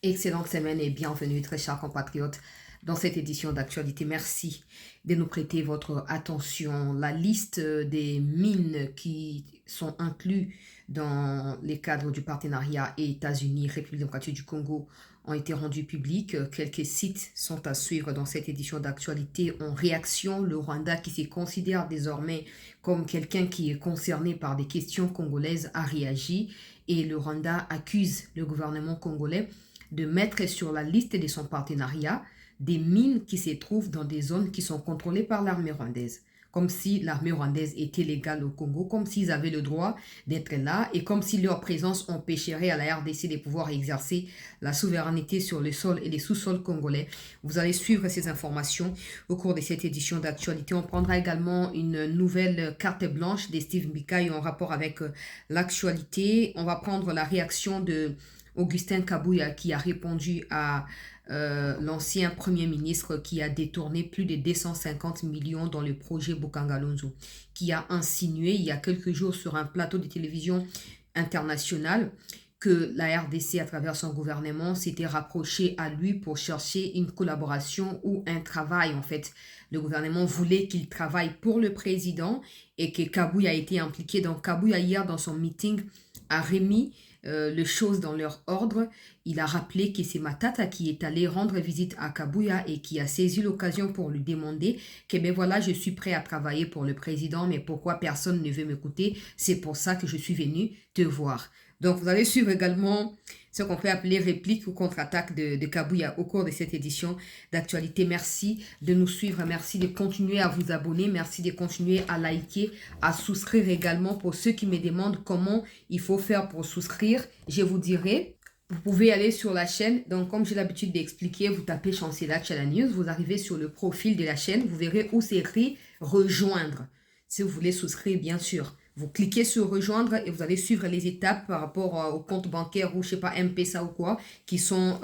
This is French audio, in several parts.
Excellente semaine et bienvenue, très chers compatriotes, dans cette édition d'actualité. Merci de nous prêter votre attention. La liste des mines qui sont incluses dans les cadres du partenariat États-Unis, République démocratique du Congo ont été rendus publics. Quelques sites sont à suivre dans cette édition d'actualité. En réaction, le Rwanda, qui se considère désormais comme quelqu'un qui est concerné par des questions congolaises, a réagi et le Rwanda accuse le gouvernement congolais de mettre sur la liste de son partenariat des mines qui se trouvent dans des zones qui sont contrôlées par l'armée rwandaise. Comme si l'armée rwandaise était légale au Congo, comme s'ils avaient le droit d'être là et comme si leur présence empêcherait à la RDC de pouvoir exercer la souveraineté sur le sol et les sous-sols congolais. Vous allez suivre ces informations au cours de cette édition d'actualité. On prendra également une nouvelle carte blanche de Steve Mbika en rapport avec l'actualité. On va prendre la réaction de Augustin Kabouya qui a répondu à l'ancien Premier ministre qui a détourné plus de 250 millions dans le projet Bukangalonzo, qui a insinué il y a quelques jours sur un plateau de télévision international que la RDC, à travers son gouvernement, s'était rapprochée à lui pour chercher une collaboration ou un travail. En fait, le gouvernement voulait qu'il travaille pour le président et que Kabouya a été impliqué. Donc, Kabouya, hier, dans son meeting, a remis les choses dans leur ordre. Il a rappelé que c'est Matata qui est allé rendre visite à Kabouya et qui a saisi l'occasion pour lui demander que ben voilà, je suis prêt à travailler pour le président, mais pourquoi personne ne veut m'écouter? C'est pour ça que je suis venu te voir. Donc, vous allez suivre également ce qu'on peut appeler réplique ou contre-attaque de Kabouya au cours de cette édition d'actualité. Merci de nous suivre, merci de continuer à vous abonner, merci de continuer à liker, à souscrire également. Pour ceux qui me demandent comment il faut faire pour souscrire, je vous dirai. Vous pouvez aller sur la chaîne, donc comme j'ai l'habitude d'expliquer, vous tapez Chancela Channel News, vous arrivez sur le profil de la chaîne, vous verrez où c'est écrit « Rejoindre ». Si vous voulez souscrire, bien sûr. Vous cliquez sur rejoindre et vous allez suivre les étapes par rapport au compte bancaire ou je sais pas M-Pesa ou quoi qui sont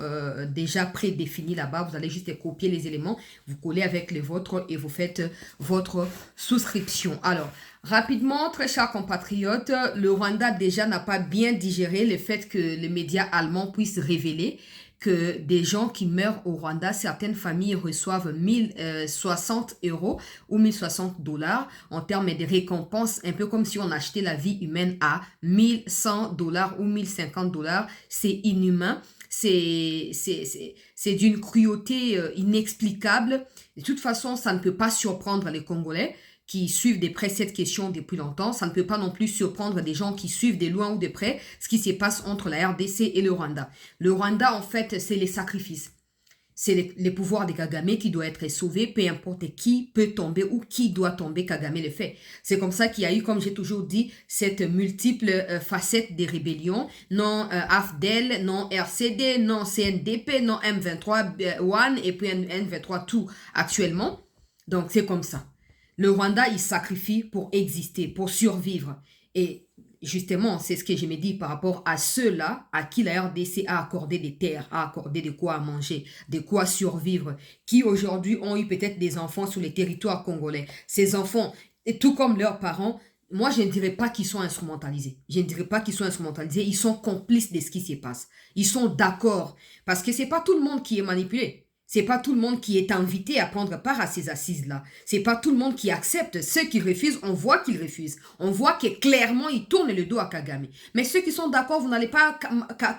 déjà prédéfinis là-bas. Vous allez juste copier les éléments, vous collez avec les vôtres et vous faites votre souscription. Alors, rapidement, très chers compatriotes, le Rwanda déjà n'a pas bien digéré le fait que les médias allemands puissent révéler que des gens qui meurent au Rwanda, certaines familles reçoivent 1060 euros ou 1060 dollars en termes de récompenses, un peu comme si on achetait la vie humaine à 1100 dollars ou 1050 dollars. C'est inhumain. C'est d'une cruauté inexplicable. De toute façon, ça ne peut pas surprendre les Congolais qui suivent de près cette question depuis longtemps. Ça ne peut pas non plus surprendre des gens qui suivent de loin ou de près ce qui se passe entre la RDC et le Rwanda. Le Rwanda, en fait, c'est les sacrifices. C'est les pouvoirs de Kagame qui doit être sauvé, peu importe qui peut tomber ou qui doit tomber, Kagame le fait. C'est comme ça qu'il y a eu, comme j'ai toujours dit, cette multiple facette des rébellions. Non AFDEL, non RCD, non CNDP, non M23 One et puis M23 tout actuellement. Donc c'est comme ça. Le Rwanda, il sacrifie pour exister, pour survivre. Et justement, c'est ce que je me dis par rapport à ceux-là à qui la RDC a accordé des terres, a accordé de quoi manger, de quoi survivre, qui aujourd'hui ont eu peut-être des enfants sur les territoires congolais. Ces enfants, et tout comme leurs parents, moi, je ne dirais pas qu'ils sont instrumentalisés. Je ne dirais pas qu'ils sont instrumentalisés. Ils sont complices de ce qui se passe. Ils sont d'accord. Parce que ce n'est pas tout le monde qui est manipulé. C'est pas tout le monde qui est invité à prendre part à ces assises-là. C'est pas tout le monde qui accepte. Ceux qui refusent, on voit qu'ils refusent. On voit que clairement, ils tournent le dos à Kagame. Mais ceux qui sont d'accord, vous n'allez pas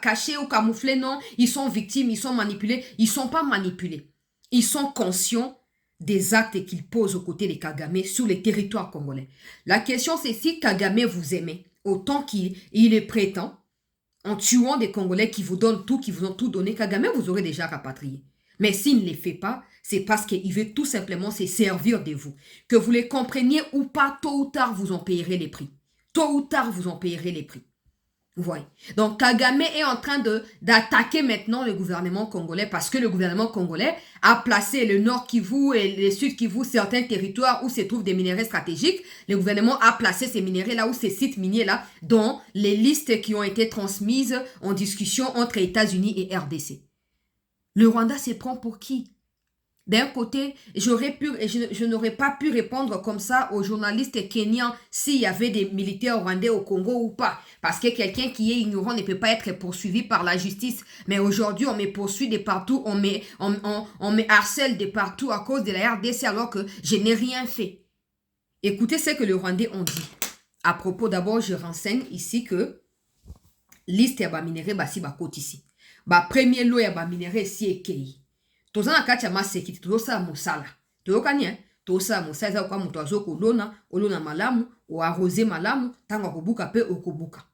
cacher ou camoufler, non. Ils sont victimes, ils sont manipulés. Ils sont pas manipulés. Ils sont conscients des actes qu'ils posent aux côtés de Kagame sur les territoires congolais. La question, c'est si Kagame vous aimait, autant qu'il est prétend, en tuant des Congolais qui vous donnent tout, qui vous ont tout donné, Kagame vous aurait déjà rapatrié. Mais s'il ne les fait pas, c'est parce qu'il veut tout simplement se servir de vous. Que vous les compreniez ou pas, tôt ou tard, vous en payerez les prix. Tôt ou tard, vous en payerez les prix. Vous voyez. Donc, Kagame est en train d'attaquer maintenant le gouvernement congolais parce que le gouvernement congolais a placé le Nord Kivu et le Sud Kivu, certains territoires où se trouvent des minéraux stratégiques. Le gouvernement a placé ces minéraux là, ou ces sites miniers là, dans les listes qui ont été transmises en discussion entre États-Unis et RDC. Le Rwanda se prend pour qui? D'un côté, je n'aurais pas pu répondre comme ça aux journalistes kenyans s'il y avait des militaires rwandais au Congo ou pas. Parce que quelqu'un qui est ignorant ne peut pas être poursuivi par la justice. Mais aujourd'hui, on me poursuit de partout, on me harcèle de partout à cause de la RDC alors que je n'ai rien fait. Écoutez ce que les Rwandais ont dit. À propos, d'abord, je renseigne ici que liste ya ba minéraux basi ba côte ici. Ba premier lot ya ba minéraux ici est kei. Toza na kati ya masekiti toza mosala. Toyokani toza mosala za kwa mutu azo olona malamu, o arroser malamu, tanga kobuka pe okobuka.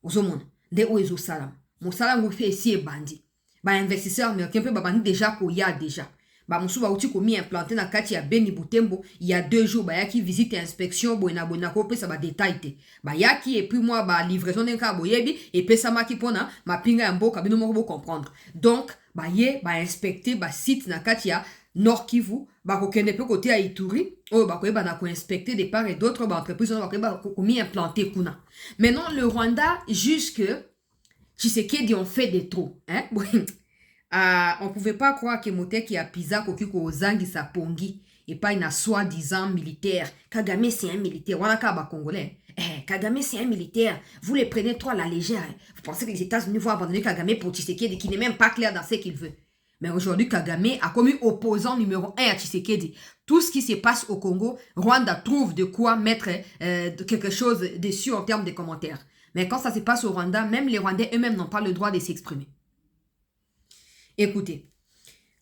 Ozomona, nde o ezo sala. Mosala ngo fe ici ebandi. Ba investisseur américain pe ba bandi déjà ko ya déjà. Ba musu ba uti komi implanté na kati ya Beni Butembo il y a 2 jours ba yaki visite inspection boina ko pesa ba détail te. Ba yaki et puis moi ba livraison d'un boyebi et pesa maki pona ma pinga ya mboka bino moko comprendre. Donc ba ye ba inspecter ba site na kati ya Nord Kivu ba ko kende pe côté ya Ituri o ba ko ba na ko inspecter de part et d'autre ba entreprise ba ko ba komi implanté kuna. Maintenant le Rwanda jusque Tshisekedi ont fait des trous hein. On ne pouvait pas croire que Moteki a Pisa Kokiko Ozangi sa pongi et pas une soi-disant militaire. Kagame c'est un militaire. Voilà Kaba Congolais. Kagame c'est un militaire. Vous les prenez trop à la légère. Vous pensez que les États-Unis vont abandonner Kagame pour Tshisekedi qui n'est même pas clair dans ce qu'il veut. Mais aujourd'hui, Kagame a commis opposant numéro 1 à Tshisekedi. Tout ce qui se passe au Congo, Rwanda trouve de quoi mettre quelque chose dessus en termes de commentaires. Mais quand ça se passe au Rwanda, même les Rwandais eux-mêmes n'ont pas le droit de s'exprimer. Écoutez,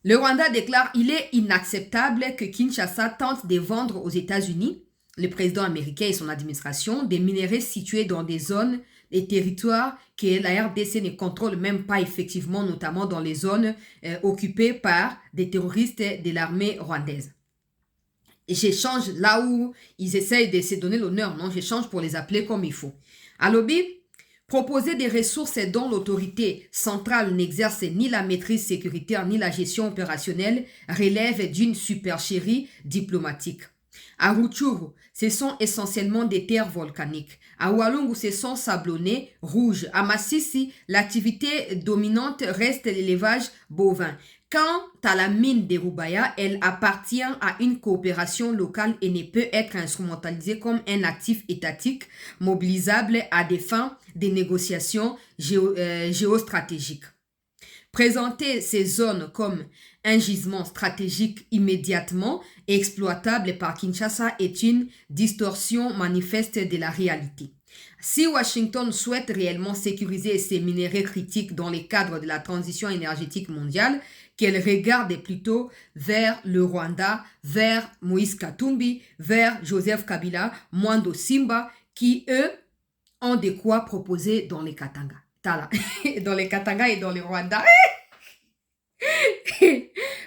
le Rwanda déclare qu'il est inacceptable que Kinshasa tente de vendre aux États-Unis, le président américain et son administration, des minéraux situés dans des zones et territoires que la RDC ne contrôle même pas effectivement, notamment dans les zones occupées par des terroristes de l'armée rwandaise. J'échange là où ils essayent de se donner l'honneur, non? J'échange pour les appeler comme il faut. À lobby, proposer des ressources dont l'autorité centrale n'exerce ni la maîtrise sécuritaire ni la gestion opérationnelle relève d'une supercherie diplomatique. À Rutshuru, ce sont essentiellement des terres volcaniques. À Walungu, ce sont sablonnés, rouges. À Masisi, l'activité dominante reste l'élevage bovin. Quant à la mine de Rubaya, elle appartient à une coopération locale et ne peut être instrumentalisée comme un actif étatique mobilisable à des fins de négociations géostratégiques. Présenter ces zones comme un gisement stratégique immédiatement exploitable par Kinshasa est une distorsion manifeste de la réalité. Si Washington souhaite réellement sécuriser ces minéraux critiques dans le cadre de la transition énergétique mondiale, qu'elle regarde plutôt vers le Rwanda, vers Moïse Katumbi, vers Joseph Kabila, Mwando Simba, qui eux ont de quoi proposer dans les Katanga. Dans les Katanga et dans les Rwanda.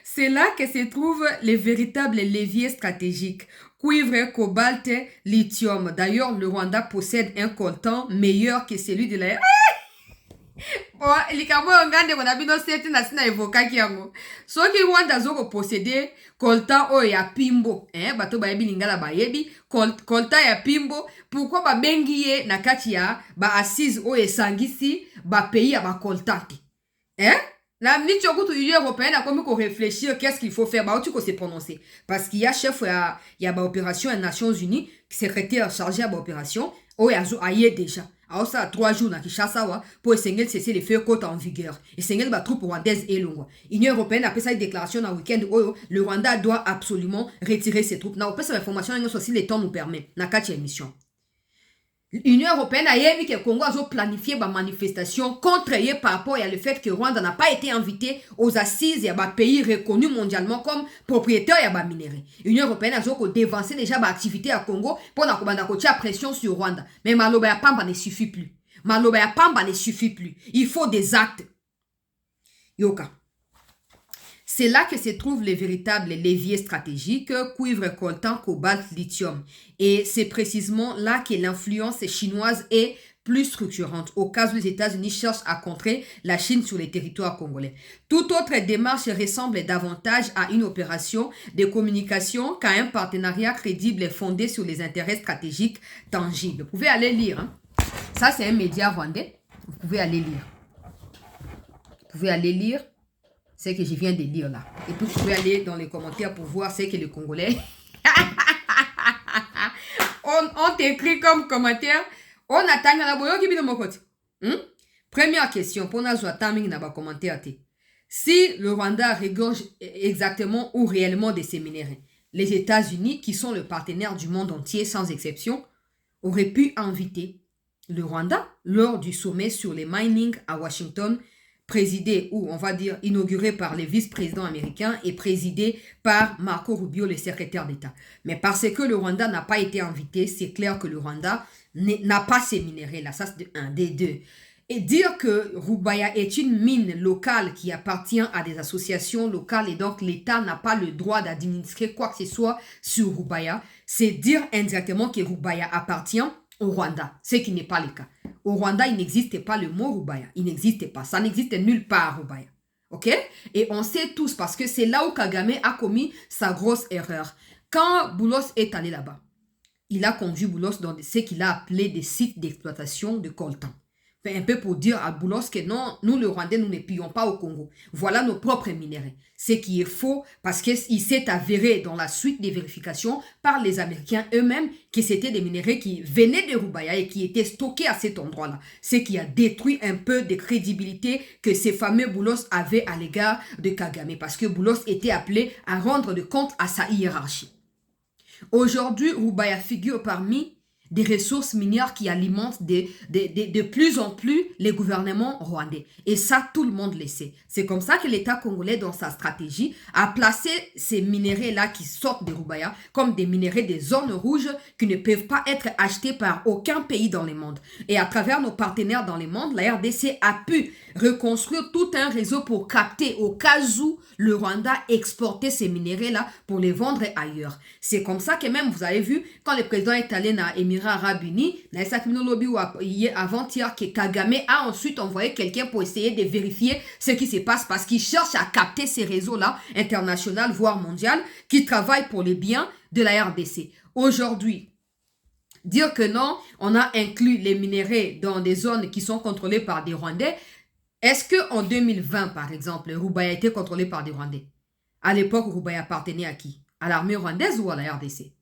C'est là que se trouvent les véritables leviers stratégiques. Cuivre, cobalt, lithium. D'ailleurs, le Rwanda possède un coltan meilleur que celui de la... likabo ngande kona bino seti na sina evokaki yango. Soki Rwanda zoko posséder coltan o ya pimbo, bato ba yebi lingala ba yebi coltan ya pimbo, pourquoi ba bengi ye na kati ya ba assise o esangisi ba pays ya ba coltan ti. La minute où l'Union européenne a commis qu'on réfléchir qu'est-ce qu'il faut faire, bah tu se prononcer parce qu'il y a chef il y a ba opération aux Nations Unies, secrétaire chargé à ba opération, o ya zo aye déjà. Alors ça 3 jours na Kinshasa pour essayer de cesser les feux côte en vigueur. Et essayer ba troupes rwandaises et longue. L'Union européenne a fait sa déclaration dans week-end où le Rwanda doit absolument retirer ses troupes. Na opé cette information si le temps nous permet. Na kati émission. L'Union européenne a dit que le Congo a planifié une manifestation contre eux par rapport à le fait que Rwanda n'a pas été invité aux assises et à un pays reconnu mondialement comme propriétaire de la minerai. L'Union européenne a dévancé déjà l'activité à Congo pour la pression sur Rwanda. Mais Maloba Pamba ne suffit plus. Maloba Pamba ne suffit plus. Il faut des actes. Yoka. C'est là que se trouvent les véritables leviers stratégiques, cuivre, coltan, cobalt, lithium. Et c'est précisément là que l'influence chinoise est plus structurante, au cas où les États-Unis cherchent à contrer la Chine sur les territoires congolais. Toute autre démarche ressemble davantage à une opération de communication qu'à un partenariat crédible fondé sur les intérêts stratégiques tangibles. Vous pouvez aller lire. Ça, c'est un média rwandais. Vous pouvez aller lire. Vous pouvez aller lire. C'est que je viens de lire là. Et puis, vous pouvez aller dans les commentaires pour voir ce que les Congolais... on t'écrit comme commentaire. On attend la boyo qui de mon côté. Première question, pour nous attendre dans les commentaires. Si le Rwanda regorge exactement ou réellement de ces minéraux, les États-Unis, qui sont le partenaire du monde entier sans exception, auraient pu inviter le Rwanda lors du sommet sur les mining à Washington, présidé ou on va dire inauguré par les vice-présidents américains et présidé par Marco Rubio, le secrétaire d'État. Mais parce que le Rwanda n'a pas été invité, c'est clair que le Rwanda n'a pas ces minéraux-là. Ça, c'est un des deux. Et dire que Rubaya est une mine locale qui appartient à des associations locales et donc l'État n'a pas le droit d'administrer quoi que ce soit sur Rubaya, c'est dire indirectement que Rubaya appartient au Rwanda, ce qui n'est pas le cas. Au Rwanda, il n'existe pas le mot Rubaya. Il n'existe pas. Ça n'existe nulle part, Rubaya. OK? Et on sait tous parce que c'est là où Kagame a commis sa grosse erreur. Quand Boulos est allé là-bas, il a conduit Boulos dans ce qu'il a appelé des sites d'exploitation de coltan. Un peu pour dire à Boulos que non, nous le Rwandais, nous ne pillons pas au Congo. Voilà nos propres minéraux. Ce qui est faux parce qu'il s'est avéré dans la suite des vérifications par les Américains eux-mêmes que c'était des minéraux qui venaient de Rubaya et qui étaient stockés à cet endroit-là. Ce qui a détruit un peu de crédibilité que ces fameux Boulos avaient à l'égard de Kagame parce que Boulos était appelé à rendre de compte à sa hiérarchie. Aujourd'hui, Rubaya figure parmi des ressources minières qui alimentent de plus en plus les gouvernements rwandais. Et ça, tout le monde le sait. C'est comme ça que l'État congolais, dans sa stratégie, a placé ces minéraux-là qui sortent de Rubaya comme des minéraux des zones rouges qui ne peuvent pas être achetés par aucun pays dans le monde. Et à travers nos partenaires dans le monde, la RDC a pu reconstruire tout un réseau pour capter au cas où le Rwanda exportait ces minéraux-là pour les vendre ailleurs. C'est comme ça que même, vous avez vu, quand le président est allé dans Émirats Arabes Unis, avant-hier, que Kagame a ensuite envoyé quelqu'un pour essayer de vérifier ce qui se passe parce qu'il cherche à capter ces réseaux-là, internationaux, voire mondiaux, qui travaillent pour les biens de la RDC. Aujourd'hui, dire que non, on a inclus les minéraux dans des zones qui sont contrôlées par des Rwandais. Est-ce qu'en 2020, par exemple, Rubaya était contrôlé par des Rwandais? À l'époque, Rubaya appartenait à qui? À l'armée rwandaise ou à la RDC?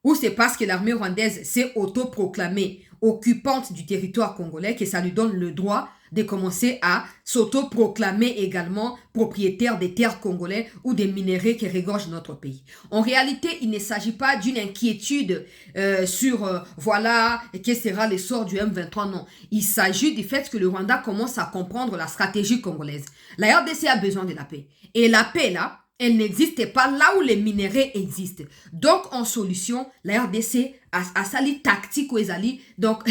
Ou c'est parce que l'armée rwandaise s'est autoproclamée occupante du territoire congolais que ça lui donne le droit de commencer à s'autoproclamer également propriétaire des terres congolais ou des minéraux qui regorgent notre pays. En réalité, il ne s'agit pas d'une inquiétude sur, voilà, quel sera le sort du M23, non. Il s'agit du fait que le Rwanda commence à comprendre la stratégie congolaise. La RDC a besoin de la paix. Et la paix, là, elle n'existe pas là où les minéraux existent. Donc, en solution, la RDC a sali tactique ou ezali. Donc,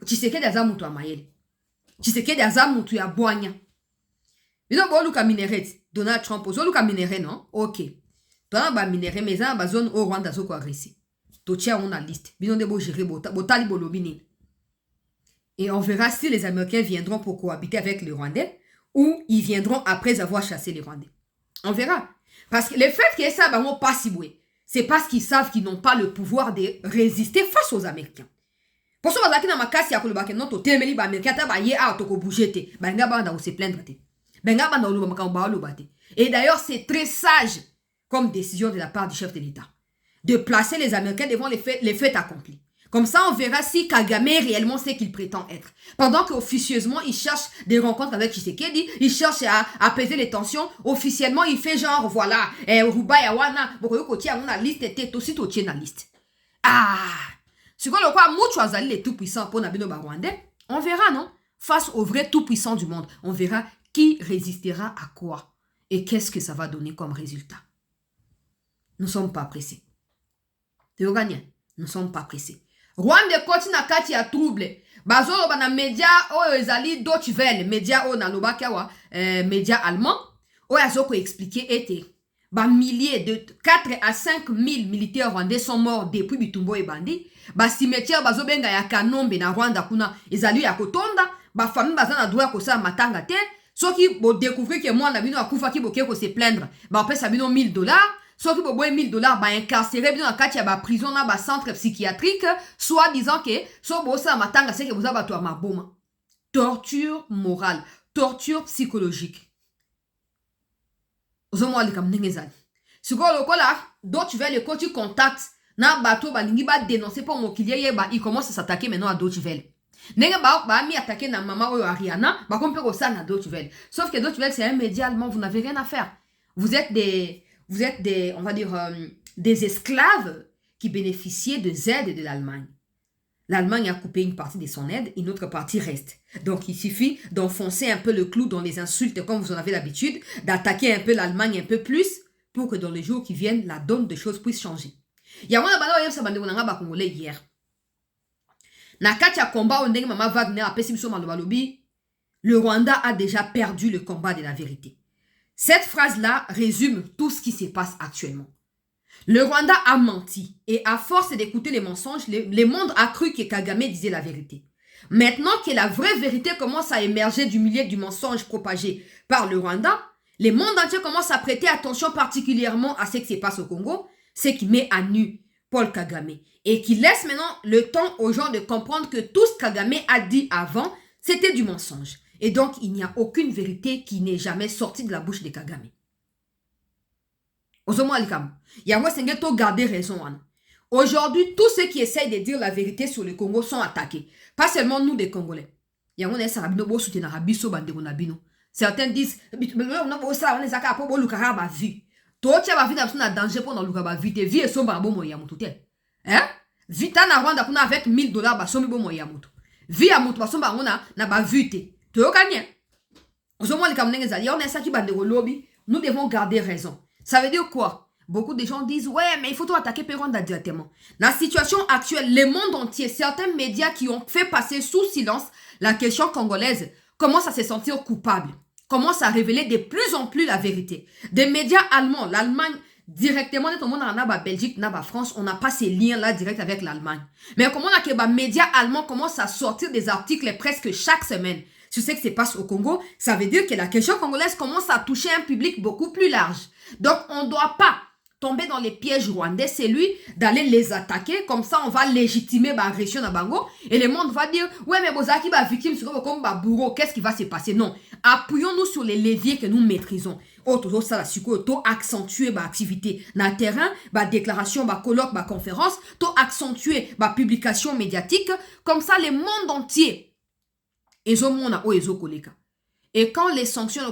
Tshisekedi aza mutu amayele. Tshisekedi aza mutu ya boanya. Biso bo luka minéraux. Donald Trump ozo luka minéraux, non? Ok. Tona ba minéraux mais za ba zone au Rwanda zo ko agresser. To tia on a liste. Biso de bo gérer botali bolobi nini. Et on verra si les Américains viendront pour cohabiter avec les Rwandais ou ils viendront après avoir chassé les Rwandais. On verra. Parce que le fait que ça va pas si boué, c'est parce qu'ils savent qu'ils n'ont pas le pouvoir de résister face aux Américains. Pour ça, on a makasi ya koloba ke non to temeli ba Américain ta ba ye a to ko bouger te. Ba nga ba na se plaindre te. Ba nga ba na oluba maka ba oluba te. Et d'ailleurs, c'est très sage comme décision de la part du chef de l'État de placer les Américains devant les faits accomplis. Comme ça, on verra si Kagame est réellement ce qu'il prétend être. Pendant qu'officieusement, il cherche des rencontres avec Tshisekedi, il cherche à apaiser les tensions. Officiellement, il fait genre, voilà, Rubaya wana, bokoyokoti a una liste, tete, aussi totie na liste. Ah! Ce qu'on le croit, Moutou Azali, les tout-puissants pour Nabino Barwandais, on verra, non? Face aux vrais tout-puissants du monde, on verra qui résistera à quoi et qu'est-ce que ça va donner comme résultat. Nous ne sommes pas pressés. Théoganien, nous ne sommes pas pressés. Rwanda koti na kati ya trouble. Bazolo bana media o ezali Deutsche Welle, media o na lobaka wa media allemand. O azoko expliquer était ba milliers de 4 à 5 000 militaires rwandais sont morts depuis Bitumbo et Bandi. Ba cimetière bazobenga ya Kanombe na Rwanda kuna ezali ya kotonda, ba famille bazana droit ko sa matanga te. Soki bo découvrir que moi na bino akufa ki boke ko se plaindre. Ba on peut sa bino $1000. Soit que pour $1000, bah incarcéré bien dans la ba prison dans ba centre psychiatrique, soit disant que soit bossa matanga c'est que vous avez toi ma boma. Torture morale, torture psychologique. Ozomo ali kam nengezali. Siko lokola, Deutsche Welle, quand tu contactes, na bateau, balingi ba dénoncer pour mon client, il commence à s'attaquer maintenant à Deutsche Welle. Nenge ba mi attaquer na maman ou Ariana, ba qu'on peut ça na Deutsche Welle. Sauf que Deutsche Welle, c'est un média allemand, vous n'avez rien à faire. Vous êtes des, on va dire, des esclaves qui bénéficiaient des aides de l'Allemagne. L'Allemagne a coupé une partie de son aide, une autre partie reste. Donc, il suffit d'enfoncer un peu le clou dans les insultes comme vous en avez l'habitude, d'attaquer un peu l'Allemagne un peu plus, pour que dans les jours qui viennent, la donne des choses puisse changer. Il y a un Congolais hier. Na katia combat on ndenge Mama Wagner a pesi biso maloba lobi, le Rwanda a déjà perdu le combat de la vérité. Cette phrase-là résume tout ce qui se passe actuellement. Le Rwanda a menti et à force d'écouter les mensonges, le monde a cru que Kagame disait la vérité. Maintenant que la vraie vérité commence à émerger du milieu du mensonge propagé par le Rwanda, le monde entier commence à prêter attention particulièrement à ce qui se passe au Congo, ce qui met à nu Paul Kagame et qui laisse maintenant le temps aux gens de comprendre que tout ce que Kagame a dit avant, c'était du mensonge. Et donc, il n'y a aucune vérité qui n'est jamais sortie de la bouche de Kagame. Garder raison. Aujourd'hui, tous ceux qui essayent de dire la vérité sur le Congo sont attaqués. Pas seulement nous, des Congolais. Certains disent, Vita na Rwanda kuna avec $1000 basomi bo moya mutu. Vi ya mutu basomba ngona na ba vite. Toyokanye. Ozomo likamnenge zali on esa ki bande lobby, nous devons garder raison. Ça veut dire quoi? Beaucoup de gens disent ouais, mais il faut tout attaquer Rwanda directement. Dans la situation actuelle, le monde entier, certains médias qui ont fait passer sous silence la question congolaise commencent à se sentir coupables, commencent à révéler de plus en plus la vérité. Des médias allemands, l'Allemagne directement, tout le monde en a Belgique, na France, on n'a pas ces liens-là direct avec l'Allemagne. Mais comment on a que les médias allemands commencent à sortir des articles presque chaque semaine sur ce qui se passe au Congo, ça veut dire que la question congolaise commence à toucher un public beaucoup plus large. Donc, on ne doit pas tomber dans les pièges rwandais, c'est lui d'aller les attaquer, comme ça on va légitimer l'agression à Bango, et le monde va dire, ouais mais Bozaki va victime, comme bourreau, qu'est-ce qui va se passer? Non, appuyons-nous sur les leviers que nous maîtrisons. Autre ça, accentuer l'activité dans le terrain, déclaration, colloque, conférence, accentuer publication médiatique, comme ça le monde entier, et quand les sanctions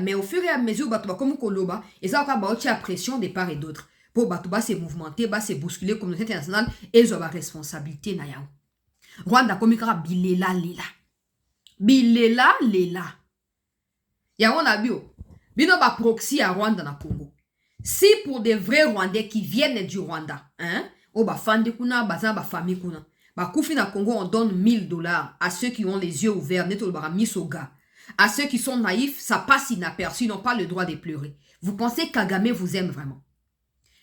mais au fur et à mesure comme koloba et ça va pression de part et d'autre pour se mouvementer se bousculer communauté internationale et ils ont la responsabilité na yao. Rwanda komikara bilela lela ya on a bio bino ba proxy à Rwanda na Congo. Si pour des vrais Rwandais qui viennent du Rwanda fandi kuna baza ba famille kuna kufi na Congo, on donne $1000 à ceux qui ont les yeux ouverts neto ba misoga. À ceux qui sont naïfs, ça passe inaperçu, ils n'ont pas le droit de pleurer. Vous pensez que Kagame vous aime vraiment?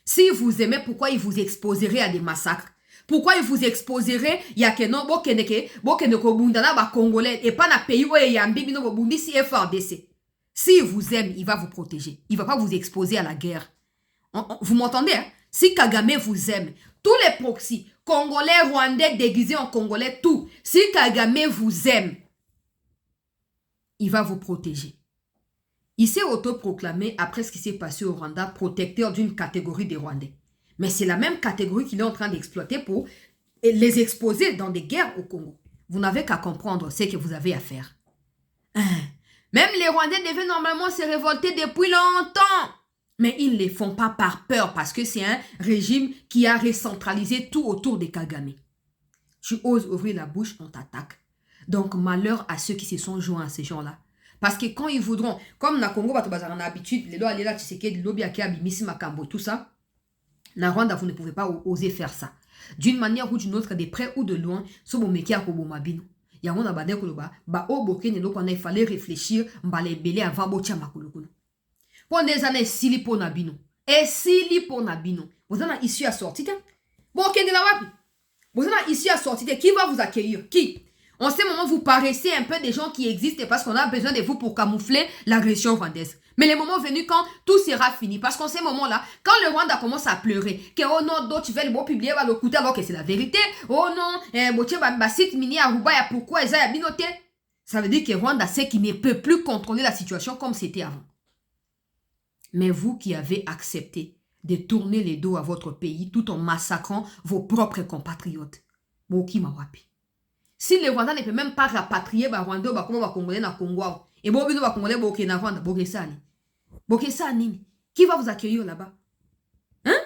Si vous aimez, pourquoi il vous exposerait à des massacres? Pourquoi il vous exposerait? Il y a que non, Congolais et pas dans pays où il y a un bébé si FRDC. Si vous aime, il va vous protéger. Il ne va pas vous exposer à la guerre. Vous m'entendez? Hein? Si Kagame vous aime, tous les proxys, Congolais, Rwandais, déguisés en Congolais, tout. Si Kagame vous aime, il va vous protéger. Il s'est autoproclamé, après ce qui s'est passé au Rwanda, protecteur d'une catégorie des Rwandais. Mais c'est la même catégorie qu'il est en train d'exploiter pour les exposer dans des guerres au Congo. Vous n'avez qu'à comprendre ce que vous avez à faire. Même les Rwandais devaient normalement se révolter depuis longtemps. Mais ils ne les font pas par peur parce que c'est un régime qui a recentralisé tout autour de Kagame. Tu oses ouvrir la bouche, on t'attaque. Donc, malheur à ceux qui se sont joints à ces gens-là. Parce que quand ils voudront, comme na Congo, on a l'habitude, les lois, là, tu sais que les lobbies à Missy Makambo, tout ça, na Rwanda, vous ne pouvez pas oser faire ça. D'une manière ou d'une autre, de près ou de loin, so bo meki akobo mabino. Ya on a badé koloba, ba o bokene donc il fallait réfléchir, mbale belé avant botia makulukuno. Pour des années, sili po nabino. Et sili po nabino. Vous en avez issu à sortir. Bokene la wapi. Vous en avez issu à sortir. Qui va vous accueillir? Qui? En ce moment, vous paraissez un peu des gens qui existent parce qu'on a besoin de vous pour camoufler l'agression rwandaise. Mais le moment venu quand tout sera fini. Parce qu'en ce moment-là, quand le Rwanda commence à pleurer, que oh non, d'autres veulent publier le côté alors que c'est la vérité. Oh non, site mini à Rubaya, pourquoi ils ont binoté? Ça veut dire que Rwanda sait qu'il ne peut plus contrôler la situation comme c'était avant. Mais vous qui avez accepté de tourner les dos à votre pays tout en massacrant vos propres compatriotes. Boki mawapi. Si le Rwanda ne peut même pas rapatrier les Rwandais, comment Congolais na Congo et bon bino ba Congolais boki na Rwanda, bokesani. Bokesani. Qui va vous accueillir là-bas? Hein?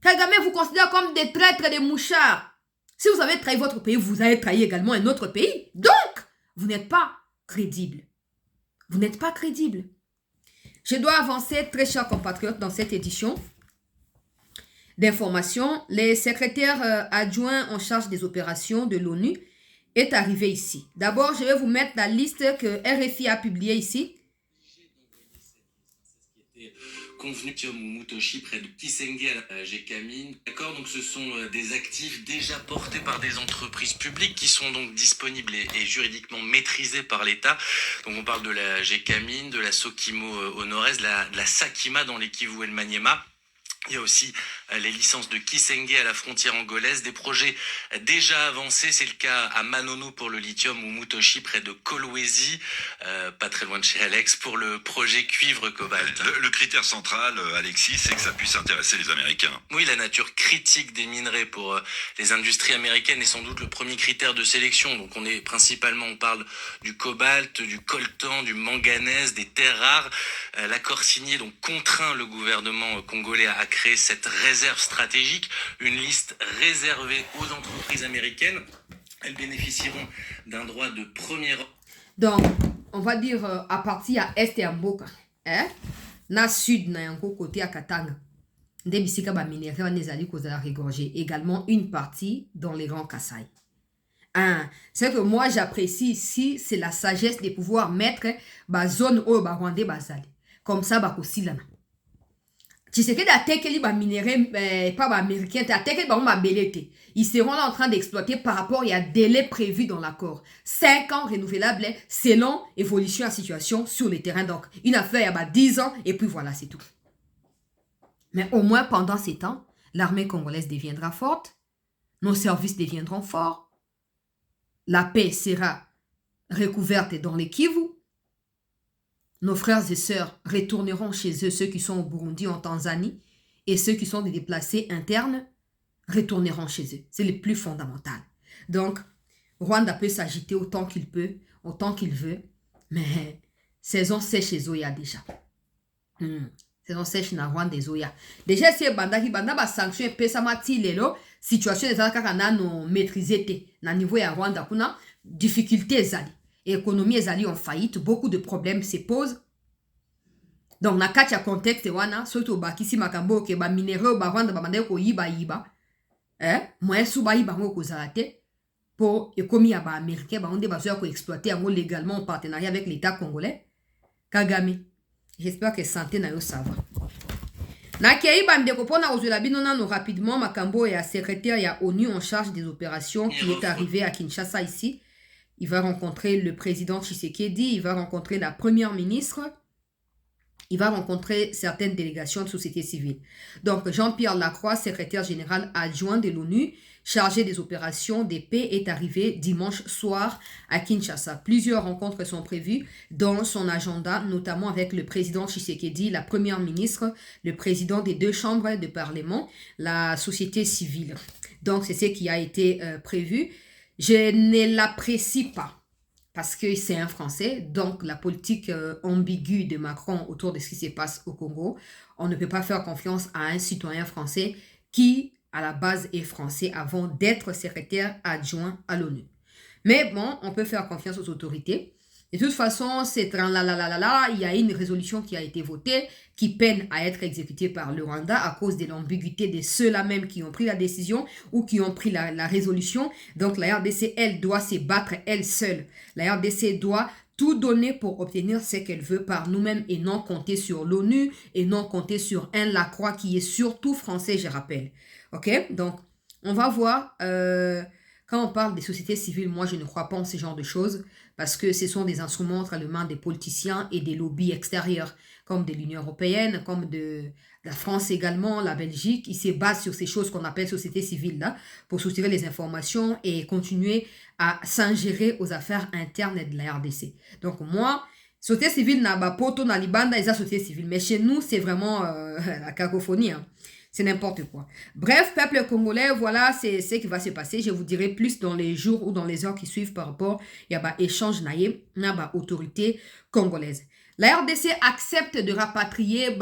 Kagame vous considère comme des traîtres, des mouchards. Si vous avez trahi votre pays, vous avez trahi également un autre pays. Donc, vous n'êtes pas crédible. Vous n'êtes pas crédible. Je dois avancer, très chers compatriotes, dans cette édition d'information. Le secrétaire adjoint en charge des opérations de l'ONU est arrivé ici. D'abord, je vais vous mettre la liste que RFI a publiée ici. Convenu Mutoshi près de Kisenge à Gécamine. D'accord, donc ce sont des actifs déjà portés par des entreprises publiques qui sont donc disponibles et juridiquement maîtrisés par l'État. Donc on parle de la Gécamine, de la Sokimo au nord-est, de la Sakima dans les Kivu et le Maniema. Il y a aussi les licences de Kisenge à la frontière angolaise, des projets déjà avancés, c'est le cas à Manono pour le lithium ou Mutoshi près de Kolwezi, pas très loin de chez Alex, pour le projet cuivre-cobalt. Le critère central, Alexis, c'est que ça puisse intéresser les Américains. Oui, la nature critique des minerais pour les industries américaines est sans doute le premier critère de sélection. Donc on parle du cobalt, du coltan, du manganèse, des terres rares. L'accord signé donc contraint le gouvernement congolais à créer cette réserve stratégique, une liste réservée aux entreprises américaines. Elles bénéficieront d'un droit de première... Donc, on va dire à partir à Est et à Mboka. Na Sud, na yango côté à Katanga. Nde bisika ba minéraux on les alliés kozala regorger. Également une partie dans les Grands Kasaï. C'est que moi j'apprécie ici, c'est la sagesse de pouvoir mettre ba zone au ba Rwandais bazali. Comme ça, ba kosilana. Tu sais que d'attaquer les minéraux, pas américains, d'attaquer les belleté. Ils seront là en train d'exploiter par rapport à un délai prévu dans l'accord. 5 ans renouvelables selon évolution à situation sur le terrain. Donc, une affaire il y a 10 ans et puis voilà, c'est tout. Mais au moins pendant ces temps, l'armée congolaise deviendra forte, nos services deviendront forts, la paix sera recouverte dans les Kivu. Nos frères et sœurs retourneront chez eux, ceux qui sont au Burundi, en Tanzanie, et ceux qui sont des déplacés internes retourneront chez eux. C'est le plus fondamental. Donc, Rwanda peut s'agiter autant qu'il peut, autant qu'il veut, mais saison sèche chez Zoya déjà. Saison sèche na Rwanda et Zoya. Déjà, c'est banda qui banda ba sanction et pesa mati lelo, situation des kaka na no maîtriser te na niveau ya Rwanda kuna difficulté zali. Économie ezali en faillite, beaucoup de problèmes se posent. Donc, na kati ya contexte wana, surtout bakisi makambo ke ba minéraux ba Rwanda ba bande ko yiba. Moyen sou ba yiba ngo kozala te pour économie ya ba américain ba onde ba zo ko exploiter yango légalement en partenariat avec l'État congolais. Kagame. J'espère que santé na yo ça va. Na kei bandeko pona ozela bino nano rapidement makambo ya secrétaire ya ONU en charge des opérations qui est arrivé à Kinshasa ici. Il va rencontrer le président Tshisekedi, il va rencontrer la première ministre, il va rencontrer certaines délégations de société civile. Donc, Jean-Pierre Lacroix, secrétaire général adjoint de l'ONU, chargé des opérations de paix, est arrivé dimanche soir à Kinshasa. Plusieurs rencontres sont prévues dans son agenda, notamment avec le président Tshisekedi, la première ministre, le président des 2 chambres de parlement, la société civile. Donc, c'est ce qui a été prévu. Je ne l'apprécie pas parce que c'est un Français, donc la politique ambiguë de Macron autour de ce qui se passe au Congo, on ne peut pas faire confiance à un citoyen français qui, à la base, est français avant d'être secrétaire adjoint à l'ONU. Mais bon, on peut faire confiance aux autorités. De toute façon, c'est il y a une résolution qui a été votée qui peine à être exécutée par le Rwanda à cause de l'ambiguïté de ceux-là même qui ont pris la décision ou qui ont pris la résolution. Donc la RDC, elle doit se battre elle seule. La RDC doit tout donner pour obtenir ce qu'elle veut par nous-mêmes et non compter sur l'ONU et non compter sur un Lacroix qui est surtout français, je rappelle. Ok? Donc, on va voir... Quand on parle des sociétés civiles, moi, je ne crois pas en ce genre de choses parce que ce sont des instruments entre les mains des politiciens et des lobbies extérieurs, comme de l'Union européenne, comme de la France également, la Belgique. Ils se basent sur ces choses qu'on appelle sociétés civiles là pour soutirer les informations et continuer à s'ingérer aux affaires internes de la RDC. Donc moi, Société civile n'a pas poto na libanda et ça société civile. Mais chez nous, c'est vraiment la cacophonie. Hein. C'est n'importe quoi. Bref, peuple congolais, voilà, c'est ce qui va se passer. Je vous dirai plus dans les jours ou dans les heures qui suivent par rapport à l'échange naïe, na autorité congolaise. La RDC accepte de rapatrier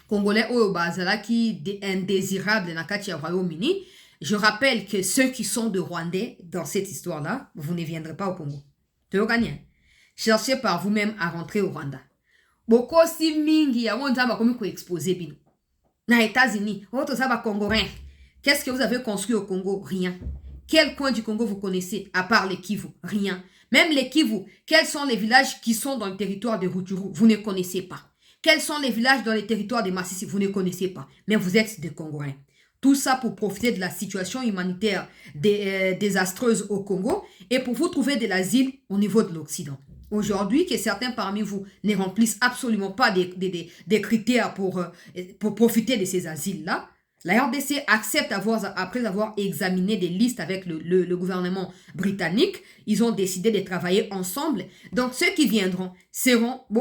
Congolais au qui indésirable dans le Royaume-Uni. Je rappelle que ceux qui sont de Rwandais dans cette histoire-là, vous ne viendrez pas au Congo. Tu gagné. Cherchez par vous-même à rentrer au Rwanda. Beaucoup si mingi ya on va comme exposer bino. Dans les États-Unis, autre ça va congolais. Qu'est-ce que vous avez construit au Congo? Rien. Quel coin du Congo vous connaissez à part les Kivu? Rien. Même les Kivu, quels sont les villages qui sont dans le territoire de Rutshuru? Vous ne connaissez pas. Quels sont les villages dans les territoires de Massissi? Vous ne connaissez pas. Mais vous êtes des Congolais. Tout ça pour profiter de la situation humanitaire désastreuse au Congo et pour vous trouver de l'asile au niveau de l'Occident. Aujourd'hui, que certains parmi vous ne remplissent absolument pas des critères pour profiter de ces asiles-là, la RDC accepte après avoir examiné des listes avec le gouvernement britannique, ils ont décidé de travailler ensemble. Donc, ceux qui viendront seront... Et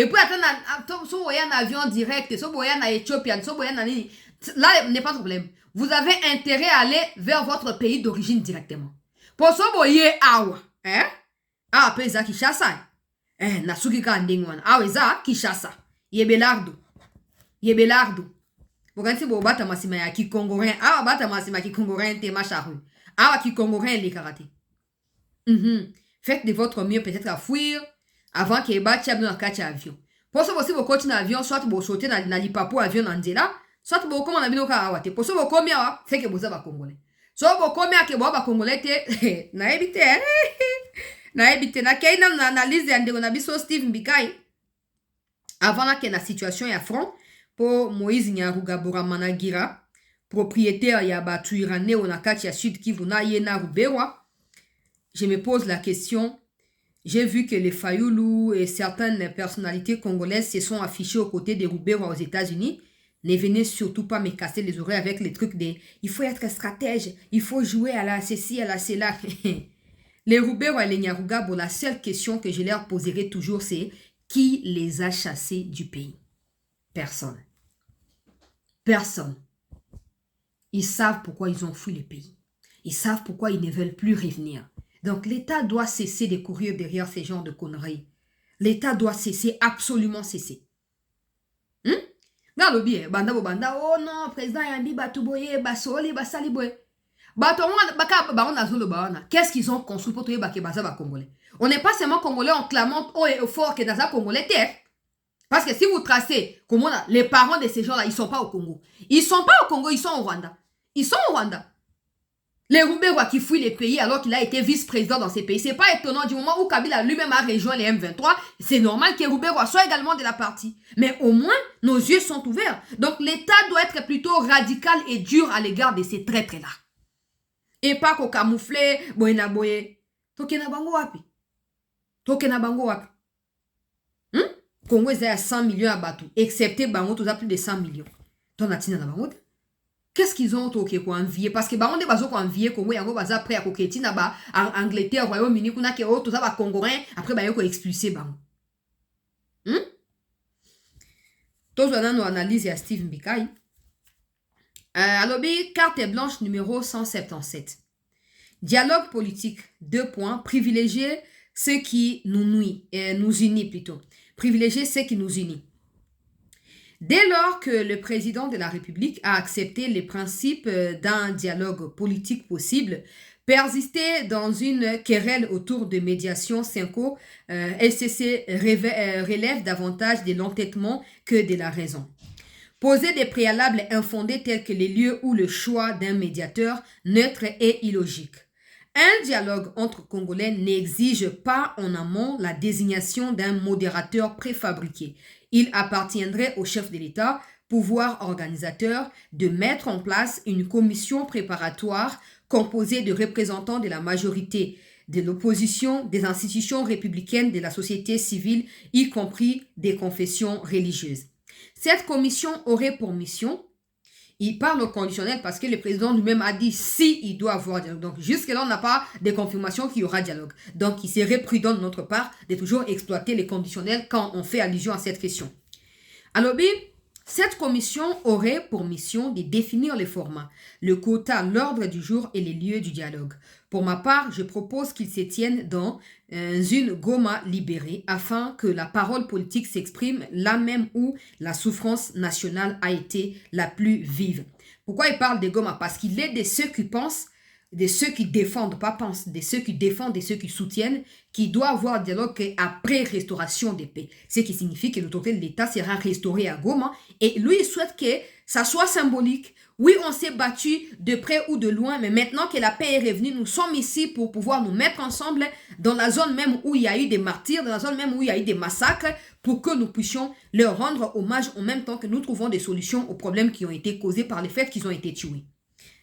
puis, attends, un avion direct, Éthiopie, là, n'est pas de problème. Vous avez intérêt à aller vers votre pays d'origine directement. Pour ça, awa, hein? Ah, pesa Kishasa. Nasuki Kandingwan. Ah, eza Kishasa. Yebelardo. Bogansi bo bata masima ya Kikongoren. Ah, bata masima Kikongoren te macharu. Ah, Kikongoren les karaté. Faites de votre mieux peut-être à fuir avant qu'il y ait bâti dans un avion. Pour ça, vous continuez dans l'avion, soit vous sautez dans l'Ipapo avion dans Ndela, soit vous commencez à venir au Karawate. Pour ça, vous combien, c'est que vous avez Congolais. Soit vous combien que vous avez Congolais, na évité, na kei na analyse de Ndegonabiso Steve Mbikai. Avant que la situation est à front, pour Moïse Nyarugabura Managira, propriétaire ya Tuirane au Nakati Sud Kivu na Yena Rubewa, je me pose la question. J'ai vu que les Fayoulou et certaines personnalités congolaises se sont affichées aux côtés des Rubewa aux États-Unis. Ne venez surtout pas me casser les oreilles avec les trucs de « il faut être stratège, il faut jouer à la ceci, à la cela ». Les Rubewa et les Nyarugabo, la seule question que je leur poserai toujours, c'est « qui les a chassés du pays ?» Personne. Personne. Ils savent pourquoi ils ont fui le pays. Ils savent pourquoi ils ne veulent plus revenir. Donc, l'État doit cesser de courir derrière ces genres de conneries. L'État doit cesser, absolument cesser. Dans le bien, banda, oh non, président Yambi Batouboye, Basoli, Basaliboye. Qu'est-ce qu'ils ont construit pour trouver Bakebaza Congolais? On n'est pas seulement Congolais en clamant haut et fort que dans un Congolais terre. Parce que si vous tracez, comment les parents de ces gens-là, ils ne sont pas au Congo. Ils ne sont pas au Congo, ils sont au Rwanda. Ils sont au Rwanda. Les Rubewa qui fuient les pays alors qu'il a été vice-président dans ces pays. C'est pas étonnant du moment où Kabila lui-même a rejoint les M23. C'est normal que Rubewa soit également de la partie. Mais au moins, nos yeux sont ouverts. Donc l'État doit être plutôt radical et dur à l'égard de ces traîtres-là. Et pas qu'au camoufler, boyena boye. Tokena bango wapi? Tokena bango wapi? Congo est à 100 millions à Batou. Excepté bango, tout a plus de 100 millions. Ton atina na bango? Qu'est-ce qu'ils ont toqué pour envier? Parce que on est bazo pour envier Congo yango baza prêt à coquetti na ba Angleterre, Royaume-Uni, kuna ke tout ça va Congolais après ba yoko expulser bango. Tous on a nos analyses à Steve Mbikai. Alobi carte blanche numéro 177. Dialogue politique 2 points privilégier ce qui nous nuit nous unit plutôt. Privilégier ce qui nous unit. Dès lors que le président de la République a accepté les principes d'un dialogue politique possible, persister dans une querelle autour de médiation Cinco, SCC relève davantage de l'entêtement que de la raison. Poser des préalables infondés tels que les lieux ou le choix d'un médiateur neutre est illogique. Un dialogue entre Congolais n'exige pas en amont la désignation d'un modérateur préfabriqué. Il appartiendrait au chef de l'État, pouvoir organisateur, de mettre en place une commission préparatoire composée de représentants de la majorité, de l'opposition, des institutions républicaines, de la société civile, y compris des confessions religieuses. Cette commission aurait pour mission Il parle au conditionnel parce que le président lui-même a dit si il doit avoir dialogue. Donc, jusque-là, on n'a pas de confirmation qu'il y aura dialogue. Donc, il serait prudent de notre part de toujours exploiter les conditionnels quand on fait allusion à cette question. Alors, cette commission aurait pour mission de définir les formats, le quota, l'ordre du jour et les lieux du dialogue. Pour ma part, je propose qu'il se tienne dans une Goma libérée afin que la parole politique s'exprime là même où la souffrance nationale a été la plus vive. Pourquoi il parle de Goma? Parce qu'il est de ceux qui pensent, de ceux qui défendent, pas pensent, de ceux qui défendent, de ceux qui soutiennent, qui doit avoir dialogue après restauration des paix. Ce qui signifie que l'autorité de l'État sera restaurée à Goma. Et lui, il souhaite que ça soit symbolique. Oui, on s'est battu de près ou de loin, mais maintenant que la paix est revenue, nous sommes ici pour pouvoir nous mettre ensemble dans la zone même où il y a eu des martyrs, dans la zone même où il y a eu des massacres, pour que nous puissions leur rendre hommage en même temps que nous trouvons des solutions aux problèmes qui ont été causés par le fait qu'ils ont été tués.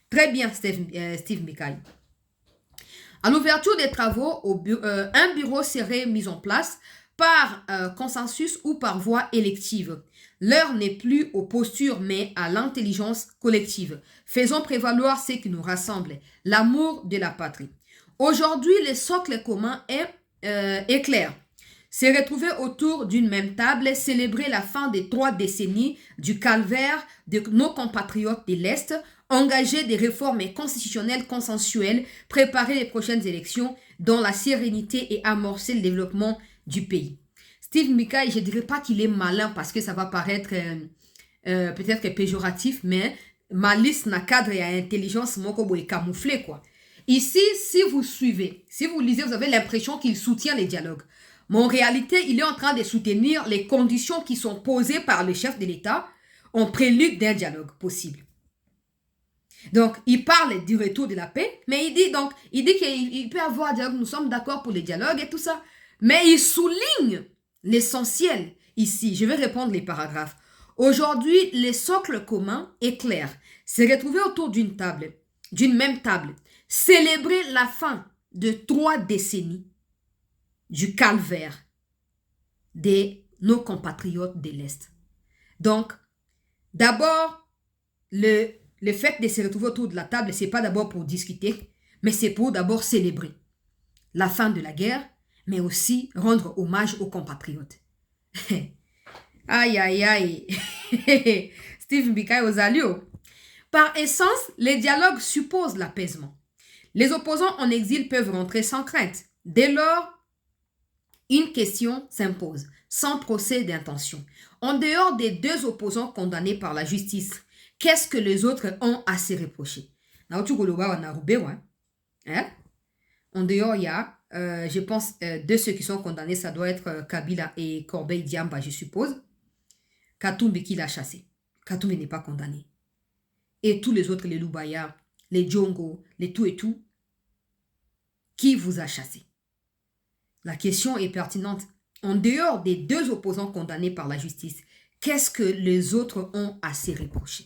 Très bien, Steve Mikaï. À l'ouverture des travaux, un bureau serait mis en place par consensus ou par voie élective. L'heure n'est plus aux postures, mais à l'intelligence collective. Faisons prévaloir ce qui nous rassemble, l'amour de la patrie. Aujourd'hui, le socle commun est clair. Se retrouver autour d'une même table, célébrer la fin des 3 décennies du calvaire de nos compatriotes de l'Est, engager des réformes constitutionnelles consensuelles, préparer les prochaines élections dans la sérénité et amorcer le développement du pays. Steve Mikaï, je ne dirais pas qu'il est malin parce que ça va paraître peut-être péjoratif, mais malice n'a cadre et intelligence moko est camouflé quoi. Ici, si vous suivez, si vous lisez, vous avez l'impression qu'il soutient les dialogues. Mais en réalité, il est en train de soutenir les conditions qui sont posées par le chef de l'État en prélude d'un dialogue possible. Donc, il parle du retour de la paix, mais il dit qu'il peut avoir un dialogue, nous sommes d'accord pour les dialogues et tout ça. Mais il souligne l'essentiel ici. Je vais répondre les paragraphes. Aujourd'hui, le socle commun est clair. Se retrouver autour d'une table, d'une même table, célébrer la fin de 3 décennies du calvaire de nos compatriotes de l'Est. Donc, d'abord, le fait de se retrouver autour de la table, ce n'est pas d'abord pour discuter, mais c'est pour d'abord célébrer la fin de la guerre, mais aussi rendre hommage aux compatriotes. Aïe, aïe, aïe. Steve Mikaï Ozalio. Par essence, les dialogues supposent l'apaisement. Les opposants en exil peuvent rentrer sans crainte. Dès lors, une question s'impose, sans procès d'intention. En dehors des 2 opposants condamnés par la justice, qu'est-ce que les autres ont à se reprocher? En dehors, il y a, je pense, 2 ceux qui sont condamnés, ça doit être Kabila et Corbeil Diamba, je suppose. Katumbi qui l'a chassé. Katumbi n'est pas condamné. Et tous les autres, les Lubaya, les Djongo, les tout et tout, qui vous a chassé? La question est pertinente. En dehors des 2 opposants condamnés par la justice, qu'est-ce que les autres ont à se reprocher?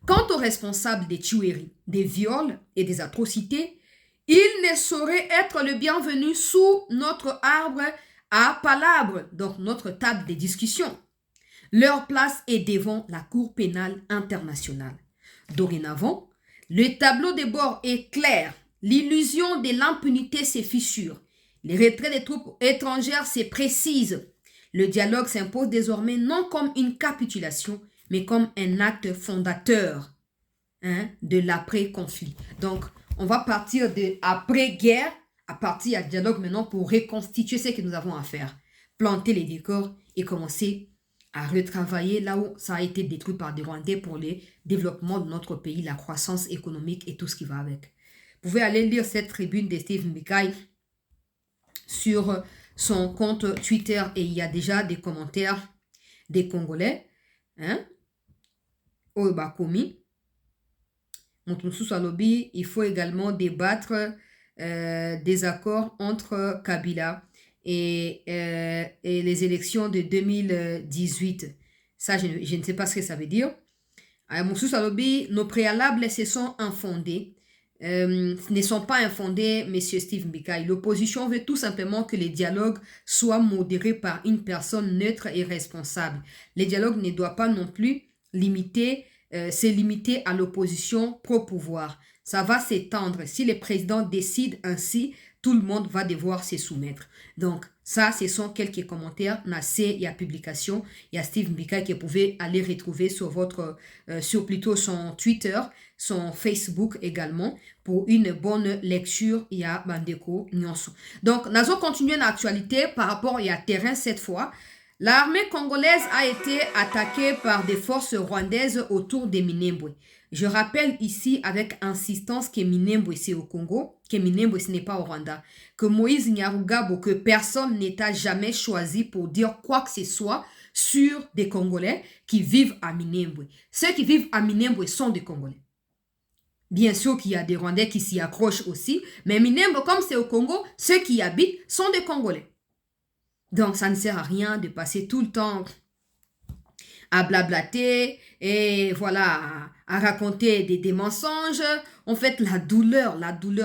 Quant aux responsables des tueries, des viols et des atrocités, ils ne sauraient être le bienvenu sous notre arbre à palabres, donc notre table de discussion. Leur place est devant la Cour pénale internationale. Dorénavant, le tableau de bord est clair. L'illusion de l'impunité se fissure. Les retraits des troupes étrangères se précisent. Le dialogue s'impose désormais non comme une capitulation, mais comme un acte fondateur de l'après-conflit. Donc, on va partir de après-guerre, à partir du dialogue maintenant pour reconstituer ce que nous avons à faire. Planter les décors et commencer à retravailler là où ça a été détruit par des Rwandais pour le développement de notre pays, la croissance économique et tout ce qui va avec. Vous pouvez aller lire cette tribune de Steve Mikaï sur son compte Twitter et il y a déjà des commentaires des Congolais. Au Bakomi. Il faut également débattre des accords entre Kabila et les élections de 2018. Ça, je ne sais pas ce que ça veut dire. Nos préalables se sont infondés. Ne sont pas infondés, monsieur Steve Mikaï. L'opposition veut tout simplement que les dialogues soient modérés par une personne neutre et responsable. Les dialogues ne doivent pas non plus c'est limité à l'opposition pro-pouvoir. Ça va s'étendre. Si le président décide ainsi, tout le monde va devoir se soumettre. Donc, ça, ce sont quelques commentaires. Il y a publication. Il y a Steve Mbika que vous pouvez aller retrouver sur plutôt son Twitter, son Facebook également, pour une bonne lecture. Il y a Bandeko Nyonso. Donc, nous allons continuer l'actualité par rapport à terrain cette fois. L'armée congolaise a été attaquée par des forces rwandaises autour de Minembwe. Je rappelle ici avec insistance que Minembwe c'est au Congo, que Minembwe ce n'est pas au Rwanda, que Moïse Nyarugabo, que personne n'était jamais choisi pour dire quoi que ce soit sur des Congolais qui vivent à Minembwe. Ceux qui vivent à Minembwe sont des Congolais. Bien sûr qu'il y a des Rwandais qui s'y accrochent aussi, mais Minembwe, comme c'est au Congo, ceux qui y habitent sont des Congolais. Donc, ça ne sert à rien de passer tout le temps à blablater et voilà, à raconter des mensonges. En fait, la douleur,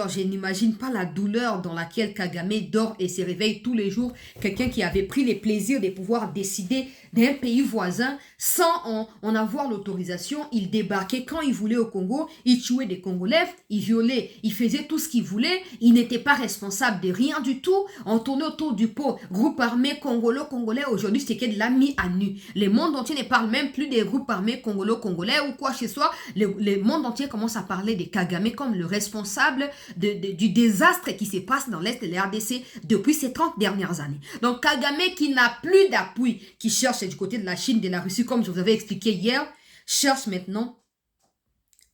je n'imagine pas la douleur dans laquelle Kagame dort et se réveille tous les jours. Quelqu'un qui avait pris le plaisir de pouvoir décider d'un pays voisin sans en avoir l'autorisation. Il débarquait quand il voulait au Congo, il tuait des Congolais, il violait, il faisait tout ce qu'il voulait. Il n'était pas responsable de rien du tout. On tournait autour du pot. Groupe armé congolo-congolais, aujourd'hui, c'est qu'elle l'a mis à nu. Le monde entier ne parle même plus des groupes armés congolo-congolais ou quoi que ce soit. Le monde entier commence à parler de Kagame comme le responsable du désastre qui se passe dans l'Est de la RDC depuis ces 30 dernières années. Donc Kagame qui n'a plus d'appui, qui cherche du côté de la Chine, de la Russie, comme je vous avais expliqué hier, cherche maintenant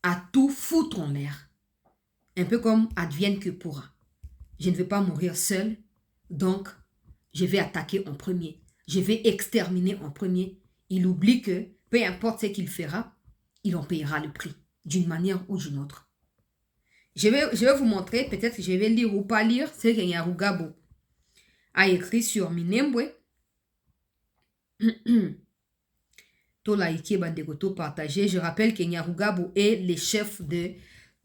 à tout foutre en l'air. Un peu comme advienne que pourra. Je ne vais pas mourir seul, donc je vais attaquer en premier. Je vais exterminer en premier. Il oublie que peu importe ce qu'il fera, il en payera le prix, d'une manière ou d'une autre. Je vais vous montrer, peut-être que je vais lire ou pas lire, ce que Nyarugabo a écrit sur Minembwe. To liker, bandekoto partager. Je rappelle que Nyarugabo est le chef de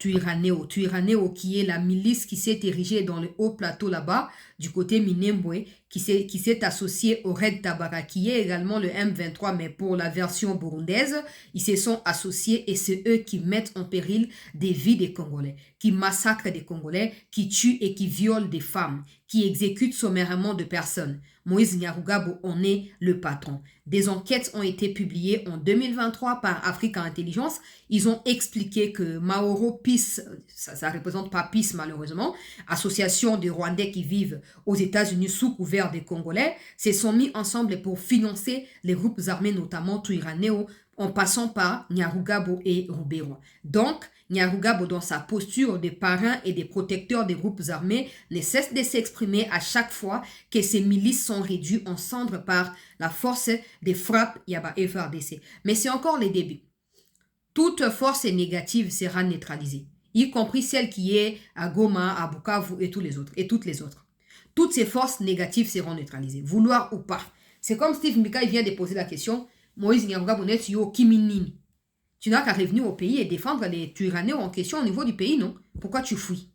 Twirwaneho. Twirwaneho qui est la milice qui s'est érigée dans le haut plateau là-bas, du côté Minembwe, qui s'est associé au Red Tabara, qui est également le M23, mais pour la version burundaise. Ils se sont associés et c'est eux qui mettent en péril des vies des Congolais, qui massacrent des Congolais, qui tuent et qui violent des femmes, qui exécutent sommairement de personnes. Moïse Nyarugabo en est le patron. Des enquêtes ont été publiées en 2023 par Africa Intelligence. Ils ont expliqué que Maoro Peace, ça représente pas Peace malheureusement, association de Rwandais qui vivent aux États-Unis sous couvert des Congolais, se sont mis ensemble pour financer les groupes armés, notamment Twirwaneho, en passant par Nyarugabo et Rubero. Donc, Nyarugabo, dans sa posture de parrain et de protecteur des groupes armés, ne cesse de s'exprimer à chaque fois que ces milices sont réduites en cendres par la force des frappes Yaba FRDC. Mais c'est encore le début. Toute force négative sera neutralisée, y compris celle qui est à Goma, à Bukavu et toutes les autres. Toutes ces forces négatives seront neutralisées, vouloir ou pas. C'est comme Steve Mbika, il vient de poser la question, Moïse Nyarugabo net yo kiminini. Tu n'as qu'à revenir au pays et défendre les Twirwaneho en question au niveau du pays, non? Pourquoi tu fuis?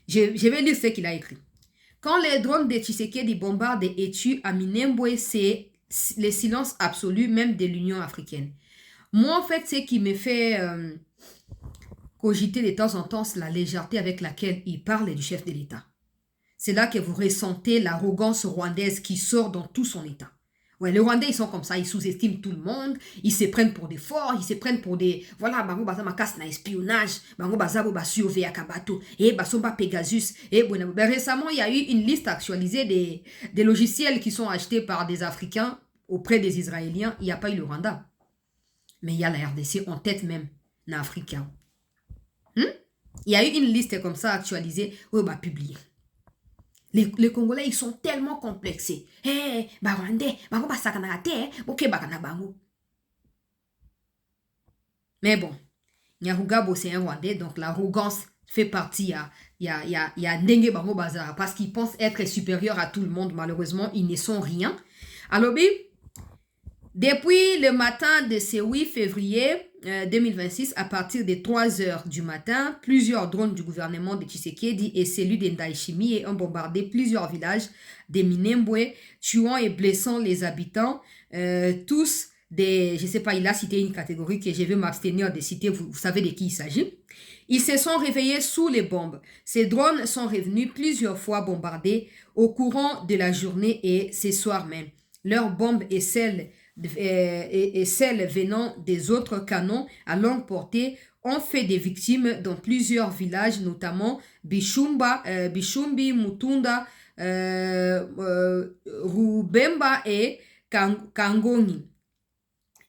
Je vais lire ce qu'il a écrit. Quand les drones de Tshisekedi bombardent et tuent à Minembwe, c'est le silence absolu même de l'Union africaine. Moi, en fait, ce qui me fait cogiter de temps en temps, c'est la légèreté avec laquelle il parle du chef de l'État. C'est là que vous ressentez l'arrogance rwandaise qui sort dans tout son État. Ouais, les Rwandais, ils sont comme ça, ils sous-estiment tout le monde, ils se prennent pour des forts, ils se prennent pour des... Voilà, bango baza makas na espionnage, bango baza bo surveiller Kabato, et basomba Pegasus, et bon, ben, récemment, il y a eu une liste actualisée des logiciels qui sont achetés par des Africains auprès des Israéliens, il n'y a pas eu le Rwanda. Mais il y a la RDC en tête même, na Africain. Il y a eu une liste comme ça actualisée, où on va publier. Les Congolais, ils sont tellement complexés. Eh, Rwandais, bango basakana te, ok bakana bango. Mais bon, Nyarugabo c'est un Rwandais, donc l'arrogance fait partie. Il y a Ndenge bango bazara parce qu'ils pensent être supérieurs à tout le monde. Malheureusement, ils ne sont rien. Alors, depuis le matin de ce 8 février 2026, à partir des 3 heures du matin, plusieurs drones du gouvernement de Tshisekedi et celui d'Endaishimi ont bombardé plusieurs villages de Minembwe, tuant et blessant les habitants, tous je ne sais pas, il a cité une catégorie que je vais m'abstenir de citer, vous savez de qui il s'agit. Ils se sont réveillés sous les bombes. Ces drones sont revenus plusieurs fois bombardés au courant de la journée et ce soir même. Leurs bombes et celles venant des autres canons à longue portée ont fait des victimes dans plusieurs villages, notamment Bishumbi, Mutunda, Rubemba et Kangoni.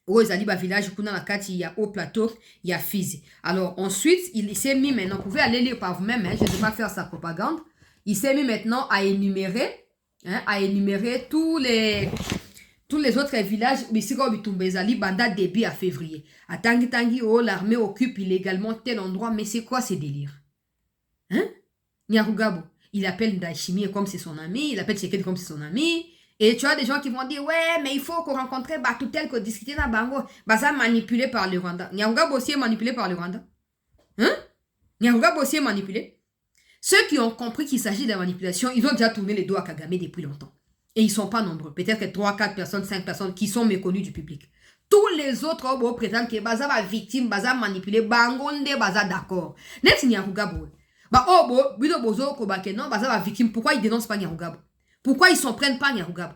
Au village, il y a au plateau, il y a Fizi. Alors ensuite, il s'est mis maintenant, vous pouvez aller lire par vous-même, hein, je ne vais pas faire sa propagande. Il s'est mis maintenant à énumérer tous les autres villages, banda début à février. À Tangi, l'armée occupe illégalement tel endroit, mais c'est quoi ces délires? Hein? Nyarugabo, il appelle Ndayishimiye comme c'est son ami, il appelle Tshisekedi comme c'est son ami. Et tu as des gens qui vont dire, ouais, mais il faut qu'on rencontre Batoutel, qu'on discute dans Bango. Ça manipulé par le Rwanda. Nyarugabo aussi est manipulé par le Rwanda. Hein? Nyarugabo aussi est manipulé. Ceux qui ont compris qu'il s'agit de manipulation, ils ont déjà tourné les dos à Kagame depuis longtemps. Et ils ne sont pas nombreux. Peut-être que 3, 4 personnes, 5 personnes qui sont méconnues du public. Tous les autres prétendent que Baza va victime, Baza manipulé, Bangonde, Baza d'accord. Net Nyarugabo. Bido Bozo, Kobake, non, Baza va victime. Pourquoi ils dénoncent pas Nyarugabo? Pourquoi ils ne s'en prennent pas Nyarugabo?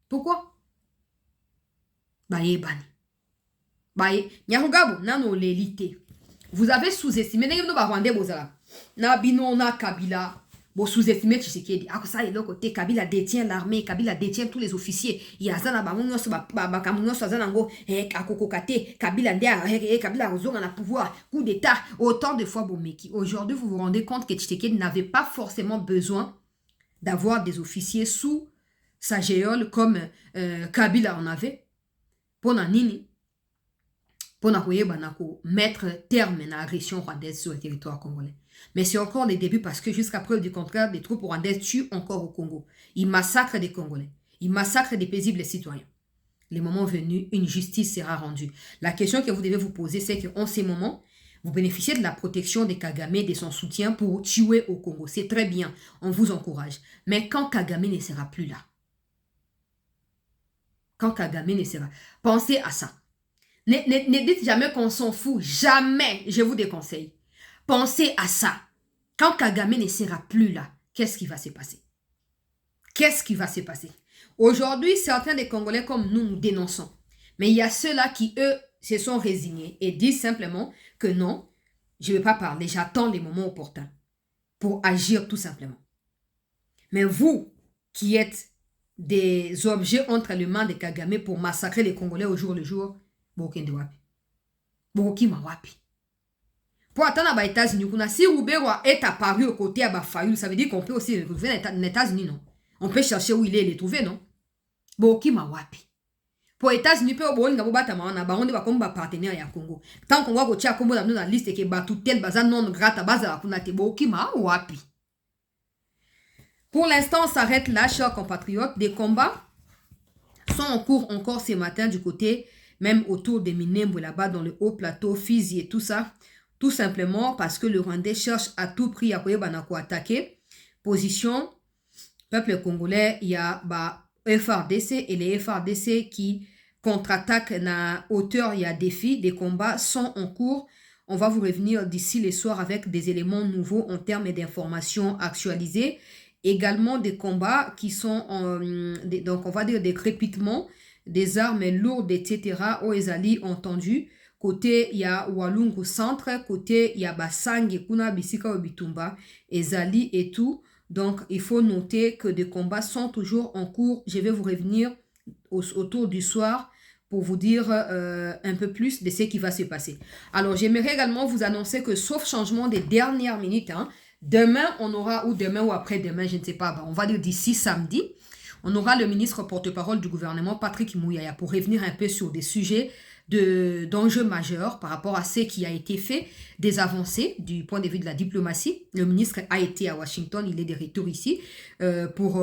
Pourquoi? Nyarugabo, nano l'élité. Vous avez sous-estimé. Kabila. Bon, sous-estimé Tshisekedi. À ça, de l'autre côté, Kabila détient l'armée, Kabila détient tous les officiers. Il y a Zana Bamunyo, Bakamunyo, Sazanango, Akokokate, Kabila Ndea, Kabila Ozong en a pouvoir, coup d'État, autant de fois Bomeki. Aujourd'hui, vous vous rendez compte que Tshisekedi n'avait pas forcément besoin d'avoir des officiers sous sa géole comme Kabila en avait. Pour Nanini, pour mettre terme à l'agression rwandaise sur le territoire congolais. Mais c'est encore les débuts parce que jusqu'à preuve du contraire, les troupes rwandaises tuent encore au Congo. Ils massacrent des Congolais. Ils massacrent des paisibles citoyens. Le moment venu, une justice sera rendue. La question que vous devez vous poser, c'est qu'en ces moments, vous bénéficiez de la protection de Kagame et de son soutien pour tuer au Congo. C'est très bien, on vous encourage. Mais quand Kagame ne sera plus là, pensez à ça. Ne dites jamais qu'on s'en fout. Jamais, je vous déconseille. Pensez à ça. Quand Kagame ne sera plus là, qu'est-ce qui va se passer? Qu'est-ce qui va se passer? Aujourd'hui, certains des Congolais comme nous dénonçons. Mais il y a ceux-là qui, eux, se sont résignés et disent simplement que non, je ne vais pas parler, j'attends les moments opportuns pour agir tout simplement. Mais vous, qui êtes des objets entre les mains de Kagame pour massacrer les Congolais au jour le jour, wapi. Pour attendre aux États-Unis, si Roubero est apparu aux côtés à Fayulu, ça veut dire qu'on peut aussi le trouver dans les États-Unis, non? On peut chercher où il est et le trouver, non? Wapi. Pour les États-Unis, on peut avoir partenaire à Congo. Tant qu'on va au Congo dans la liste et que tout tel bazar non grata bazar wapi. Pour l'instant, on s'arrête là, chers compatriotes. Des combats sont en cours encore ce matin du côté, même autour de Minembwe, là-bas dans le haut plateau, Fizi et tout ça. Tout simplement parce que le Rwandais cherche à tout prix à attaquer. Position, peuple congolais, il y a FRDC et les FRDC qui contre-attaquent à hauteur, il y a défi. Des combats sont en cours. On va vous revenir d'ici les soirs avec des éléments nouveaux en termes d'informations actualisées. Également des combats qui sont, donc on va dire des crépitements, des armes lourdes, etc. Au Ezali entendu. Côté, il y a Walungu Centre. Côté, il y a Basangi, Kuna, Bisika, Bitumba, Ezali et tout. Donc, il faut noter que des combats sont toujours en cours. Je vais vous revenir autour du soir pour vous dire un peu plus de ce qui va se passer. Alors, j'aimerais également vous annoncer que, sauf changement des dernières minutes, demain, on aura, ou demain ou après-demain, je ne sais pas, on va dire d'ici samedi, on aura le ministre porte-parole du gouvernement, Patrick Mouyaya, pour revenir un peu sur des sujets d'enjeux majeurs par rapport à ce qui a été fait, des avancées du point de vue de la diplomatie. Le ministre a été à Washington, il est de retour ici pour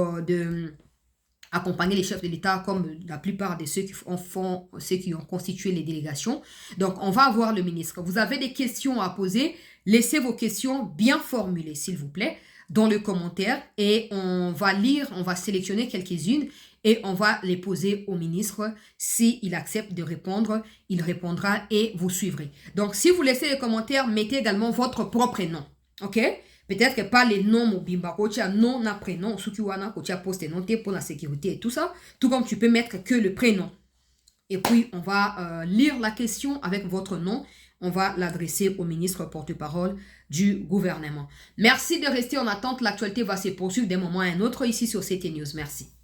accompagner les chefs de l'État comme la plupart de ceux qui ont constitué les délégations. Donc, on va avoir le ministre. Vous avez des questions à poser, laissez vos questions bien formulées, s'il vous plaît. dans le commentaire et on va lire, on va sélectionner quelques-unes et on va les poser au ministre. S'il accepte de répondre, il répondra et vous suivrez. Donc, si vous laissez les commentaires, mettez également votre propre nom. OK? Peut-être que pas les noms Mobimba, nom na prénom, Sukiwana, Kocha poste noté pour la sécurité et tout ça. Tout comme tu peux mettre que le prénom. Et puis, on va lire la question avec votre nom. On va l'adresser au ministre porte-parole du gouvernement. Merci de rester en attente. L'actualité va se poursuivre d'un moment à un autre ici sur CT News. Merci.